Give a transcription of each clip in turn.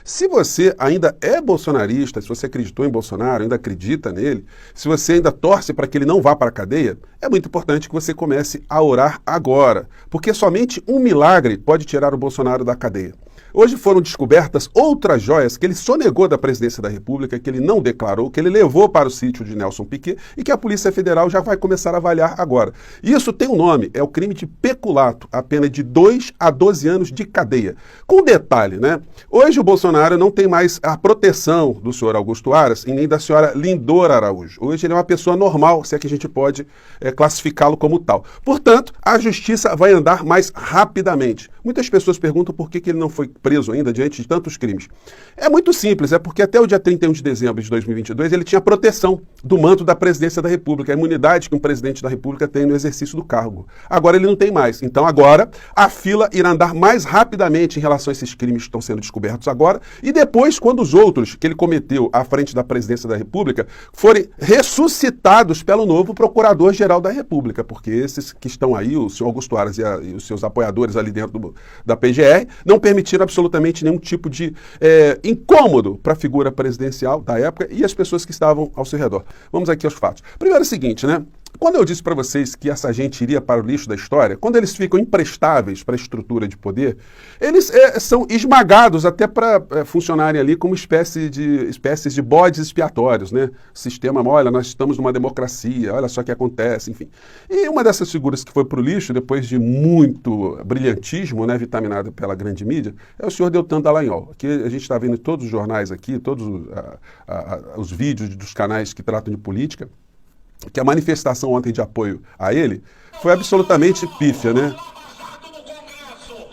Se você ainda é bolsonarista, se você acreditou em Bolsonaro, ainda acredita nele, se você ainda torce para que ele não vá para a cadeia, é muito importante que você comece a orar agora, porque somente um milagre pode tirar o Bolsonaro da cadeia. Hoje foram descobertas outras joias que ele sonegou da presidência da República, que ele não declarou, que ele levou para o sítio de Nelson Piquet e que a Polícia Federal já vai começar a avaliar agora. Isso tem um nome, é o crime de peculato, a pena de 2 a 12 anos de cadeia. Com detalhe, né? Hoje o Bolsonaro não tem mais a proteção do senhor Augusto Aras e nem da senhora Lindora Araújo. Hoje ele é uma pessoa normal, se é que a gente pode classificá-lo como tal. Portanto, a justiça vai andar mais rapidamente. Muitas pessoas perguntam por que ele não foi preso ainda diante de tantos crimes. É muito simples, é porque até o dia 31 de dezembro de 2022 ele tinha proteção do manto da presidência da República, a imunidade que um presidente da República tem no exercício do cargo. Agora ele não tem mais. Então agora a fila irá andar mais rapidamente em relação a esses crimes que estão sendo descobertos agora e depois quando os outros que ele cometeu à frente da presidência da República forem ressuscitados pelo novo Procurador-Geral da República, porque esses que estão aí, o senhor Augusto Aras e os seus apoiadores ali dentro da PGR, não permitiram absolutamente nenhum tipo de incômodo para a figura presidencial da época e as pessoas que estavam ao seu redor. Vamos aqui aos fatos. Primeiro é o seguinte, né? Quando eu disse para vocês que essa gente iria para o lixo da história, quando eles ficam imprestáveis para a estrutura de poder, eles são esmagados até para funcionarem ali como espécies de bodes expiatórios, né? O sistema, olha, nós estamos numa democracia, olha só o que acontece, enfim. E uma dessas figuras que foi para o lixo, depois de muito brilhantismo, né, vitaminado pela grande mídia, é o senhor Deltan Dallagnol, que a gente está vendo em todos os jornais aqui, todos os vídeos dos canais que tratam de política, que a manifestação ontem de apoio a ele foi absolutamente pífia, né?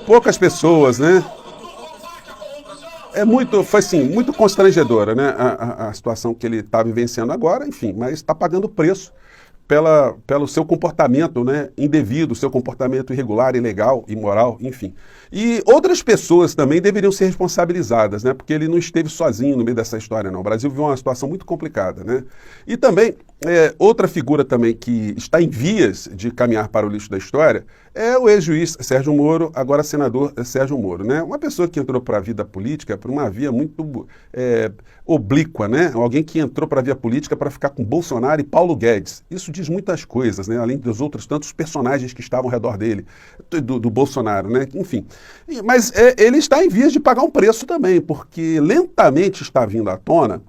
Poucas pessoas, né? Foi assim, muito constrangedora, né? A situação que ele está vivenciando agora, enfim, mas está pagando preço pelo seu comportamento, né, indevido, seu comportamento irregular, ilegal, imoral, enfim. E outras pessoas também deveriam ser responsabilizadas, né, porque ele não esteve sozinho no meio dessa história, não. O Brasil viveu uma situação muito complicada, né. E também, outra figura também que está em vias de caminhar para o lixo da história é o ex-juiz Sérgio Moro, agora senador Sérgio Moro, né. Uma pessoa que entrou para a vida política por uma via muito oblíqua, né, alguém que entrou para a via política para ficar com Bolsonaro e Paulo Guedes. Isso diz muitas coisas, né? Além dos outros tantos personagens que estavam ao redor dele, do Bolsonaro, né? Enfim. Mas ele está em vias de pagar um preço também, porque lentamente está vindo à tona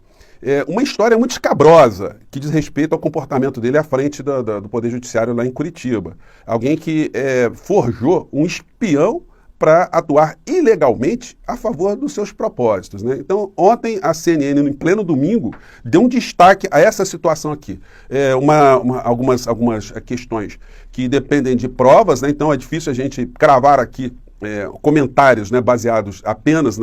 uma história muito escabrosa que diz respeito ao comportamento dele à frente do Poder Judiciário lá em Curitiba. Alguém que forjou um espião para atuar ilegalmente a favor dos seus propósitos, né? Então, ontem a CNN, em pleno domingo, deu um destaque a essa situação aqui. Algumas questões que dependem de provas, né? Então é difícil a gente cravar aqui comentários, né, baseados apenas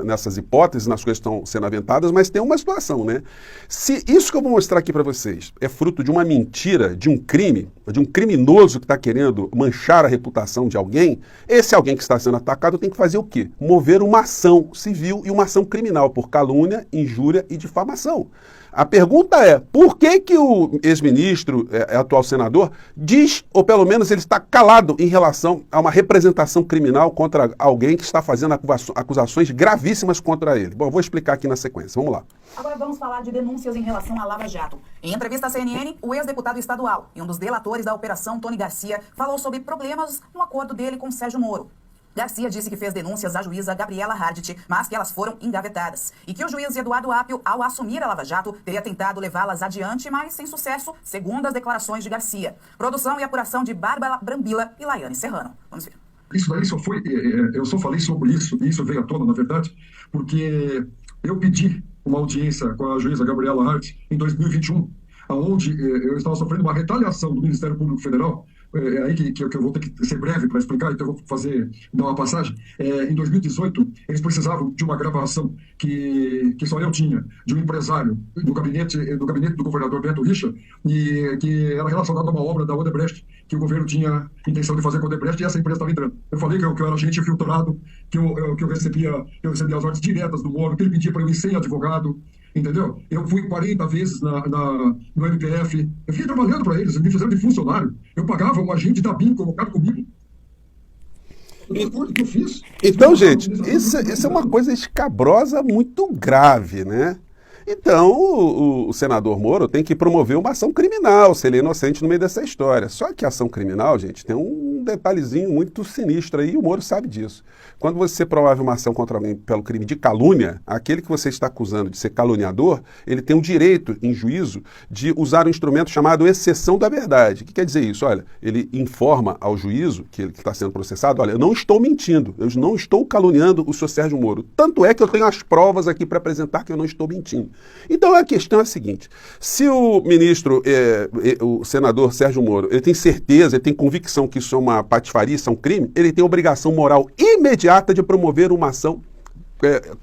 nessas hipóteses, nas coisas que estão sendo aventadas, mas tem uma situação, né? Se isso que eu vou mostrar aqui para vocês é fruto de uma mentira, de um crime, de um criminoso que está querendo manchar a reputação de alguém, esse alguém que está sendo atacado tem que fazer o quê? Mover uma ação civil e uma ação criminal por calúnia, injúria e difamação. A pergunta é, por que o ex-ministro, atual senador, diz, ou pelo menos ele está calado em relação a uma representação criminal contra alguém que está fazendo acusações gravíssimas contra ele? Bom, eu vou explicar aqui na sequência, vamos lá. Agora vamos falar de denúncias em relação à Lava Jato. Em entrevista à CNN, o ex-deputado estadual e um dos delatores da operação, Tony Garcia, falou sobre problemas no acordo dele com Sérgio Moro. Garcia disse que fez denúncias à juíza Gabriela Hardt, mas que elas foram engavetadas. E que o juiz Eduardo Apio, ao assumir a Lava Jato, teria tentado levá-las adiante, mas sem sucesso, segundo as declarações de Garcia. Produção e apuração de Bárbara Brambila e Laiane Serrano. Vamos ver. Isso daí só foi... eu só falei sobre isso, e isso veio à tona, na verdade, porque eu pedi uma audiência com a juíza Gabriela Hardt em 2021, onde eu estava sofrendo uma retaliação do Ministério Público Federal. É aí que eu vou ter que ser breve para explicar, então eu vou dar uma passagem. Em 2018, eles precisavam de uma gravação que só eu tinha, de um empresário do gabinete do governador Beto Richa, e que era relacionado a uma obra da Odebrecht, que o governo tinha intenção de fazer com a Odebrecht, e essa empresa estava entrando. Eu falei que eu era agente infiltrado, que eu recebia as ordens diretas do Moro, que ele pedia para eu ir sem advogado, entendeu? Eu fui 40 vezes no MPF, eu fiquei trabalhando para eles me fizeram de funcionário, eu pagava um agente da BIM colocado comigo. Eu estou de acordo com o que eu fiz. Então, gente, isso é uma coisa escabrosa muito grave, né? Então, o senador Moro tem que promover uma ação criminal, se ele é inocente no meio dessa história. Só que a ação criminal, gente, tem um detalhezinho muito sinistro aí, e o Moro sabe disso. Quando você promove uma ação contra alguém pelo crime de calúnia, aquele que você está acusando de ser caluniador, ele tem o direito, em juízo, de usar um instrumento chamado exceção da verdade. O que quer dizer isso? Olha, ele informa ao juízo, que ele está sendo processado, olha, eu não estou mentindo, eu não estou caluniando o senhor Sérgio Moro. Tanto é que eu tenho as provas aqui para apresentar que eu não estou mentindo. Então a questão é a seguinte, se o ministro, o senador Sérgio Moro, ele tem certeza, ele tem convicção que isso é uma patifaria, isso é um crime, ele tem obrigação moral imediata de promover uma ação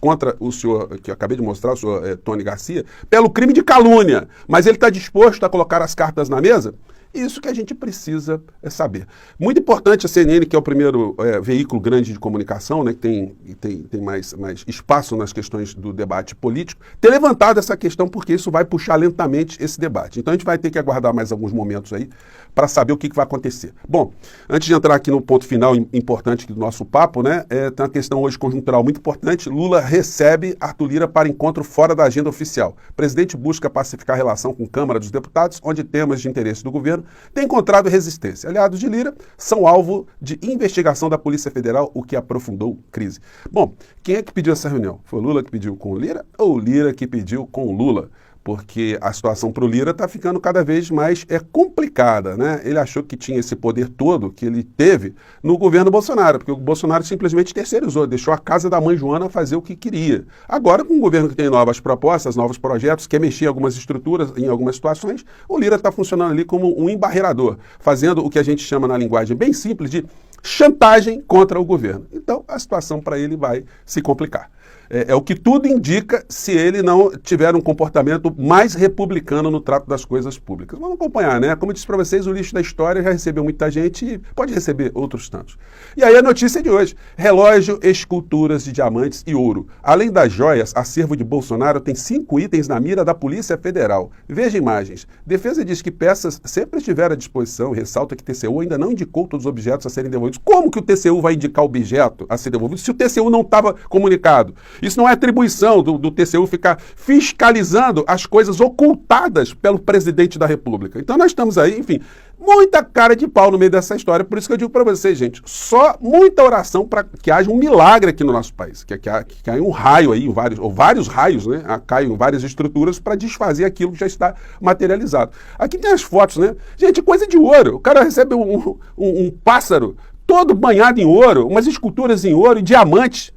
contra o senhor, que eu acabei de mostrar, o senhor Tony Garcia, pelo crime de calúnia. Mas ele está disposto a colocar as cartas na mesa? Isso que a gente precisa saber. Muito importante a CNN, que é o primeiro veículo grande de comunicação, né, que tem mais espaço nas questões do debate político, ter levantado essa questão, porque isso vai puxar lentamente esse debate. Então a gente vai ter que aguardar mais alguns momentos aí para saber o que vai acontecer. Bom, antes de entrar aqui no ponto final importante do nosso papo, né, tem uma questão hoje conjuntural muito importante. Lula recebe Arthur Lira para encontro fora da agenda oficial. O presidente busca pacificar a relação com a Câmara dos Deputados, onde temas de interesse do governo têm encontrado resistência. Aliados de Lira são alvo de investigação da Polícia Federal, o que aprofundou crise. Bom, quem é que pediu essa reunião? Foi o Lula que pediu com o Lira ou o Lira que pediu com o Lula? Porque a situação para o Lira está ficando cada vez mais complicada, né? Ele achou que tinha esse poder todo que ele teve no governo Bolsonaro, porque o Bolsonaro simplesmente terceirizou, deixou a casa da mãe Joana fazer o que queria. Agora, com um governo que tem novas propostas, novos projetos, quer mexer em algumas estruturas, em algumas situações, o Lira está funcionando ali como um embarreador, fazendo o que a gente chama na linguagem bem simples de chantagem contra o governo. Então, a situação para ele vai se complicar. É o que tudo indica se ele não tiver um comportamento mais republicano no trato das coisas públicas. Vamos acompanhar, né? Como eu disse para vocês, o lixo da história já recebeu muita gente e pode receber outros tantos. E aí a notícia de hoje: relógio, esculturas de diamantes e ouro. Além das joias, acervo de Bolsonaro tem 5 itens na mira da Polícia Federal. Veja imagens. Defesa diz que peças sempre estiveram à disposição e ressalta que TCU ainda não indicou todos os objetos a serem devolvidos. Como que o TCU vai indicar o objeto a ser devolvido se o TCU não estava comunicado? Isso não é atribuição do TCU ficar fiscalizando as coisas ocultadas pelo presidente da República. Então nós estamos aí, enfim, muita cara de pau no meio dessa história. Por isso que eu digo para vocês, gente, só muita oração para que haja um milagre aqui no nosso país. Que caia um raio aí, vários raios, né? Caiam várias estruturas para desfazer aquilo que já está materializado. Aqui tem as fotos, né? Gente, coisa de ouro. O cara recebe um pássaro todo banhado em ouro, umas esculturas em ouro e diamantes.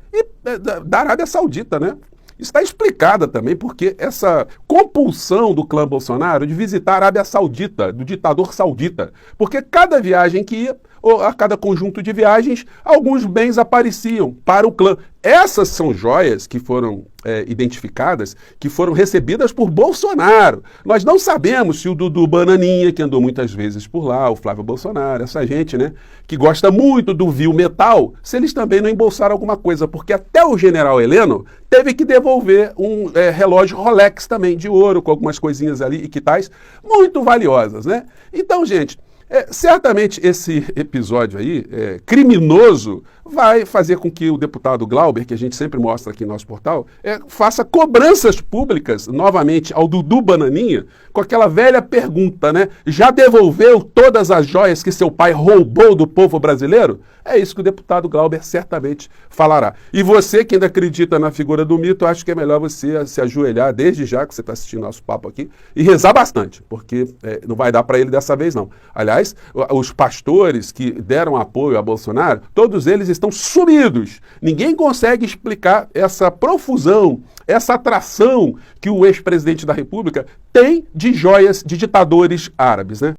Da Arábia Saudita, né? Está explicada também porque essa compulsão do clã Bolsonaro de visitar a Arábia Saudita, do ditador saudita. Porque cada viagem que ia, ou a cada conjunto de viagens, alguns bens apareciam para o clã. Essas são joias que foram identificadas, que foram recebidas por Bolsonaro. Nós não sabemos se o Dudu Bananinha, que andou muitas vezes por lá, o Flávio Bolsonaro, essa gente, né, que gosta muito do vil metal, se eles também não embolsaram alguma coisa, porque até o general Heleno teve que devolver um relógio Rolex também, de ouro, com algumas coisinhas ali e que tais, muito valiosas, né? Então, gente, certamente esse episódio aí, criminoso, vai fazer com que o deputado Glauber, que a gente sempre mostra aqui no nosso portal, faça cobranças públicas, novamente, ao Dudu Bananinha, com aquela velha pergunta, né? Já devolveu todas as joias que seu pai roubou do povo brasileiro? É isso que o deputado Glauber certamente falará. E você que ainda acredita na figura do mito, acho que é melhor você se ajoelhar, desde já que você está assistindo nosso papo aqui, e rezar bastante, porque não vai dar para ele dessa vez, não. Aliás, os pastores que deram apoio a Bolsonaro, todos eles estão sumidos. Ninguém consegue explicar essa profusão, essa atração que o ex-presidente da República tem de joias de ditadores árabes, né?